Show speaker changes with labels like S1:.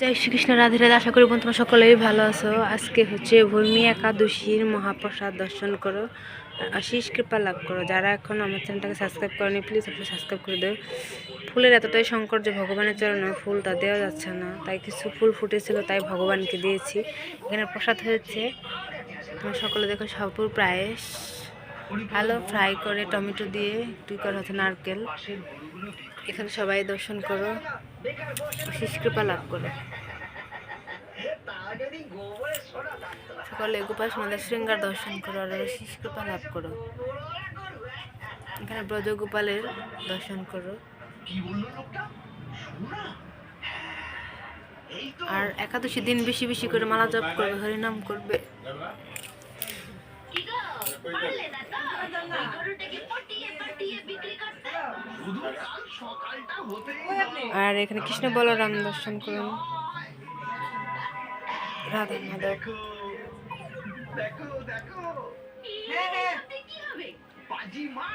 S1: জয় শ্রীকৃষ্ণ, রাধে রাধে। আশা করি তোমরা সকলেই ভালো আছো। আজকে হচ্ছে ভূমি একাদশীর মহাপ্রসাদ দর্শন করো, আশিস কৃপা লাভ করো। যারা এখন আমার চ্যানেলটাকে সাবস্ক্রাইব করেনি, প্লিজ অবশ্যই সাবস্ক্রাইব করে দেও। ফুলের এতটাই সংকট যে ভগবানের চরণে ফুলটা দেওয়া যাচ্ছে না, তাই কিছু ফুল ফুটেছিল, তাই ভগবানকে দিয়েছি। এখানে প্রসাদ হয়েছে, তোমরা সকলে দেখো, সাপুর পায়েস, আলু ফ্রাই করে টমেটো দিয়ে, একটু করা হচ্ছে নারকেল। এখানে সবাই দর্শন করো, আশিস কৃপা লাভ করো। সকলে গোপাল সমাদের শৃঙ্গার দর্শন করো আর আশিস কৃপা লাভ করো। এখানে ব্রজ গোপালের দর্শন করো। আর একাদশী দিন বেশি বেশি করে মালা জপ করবে, হরিনাম করবে। আর এখানে কৃষ্ণ বলরাম দর্শন করুন, রাধা মাধব। দেখো দেখো, বাজি মা।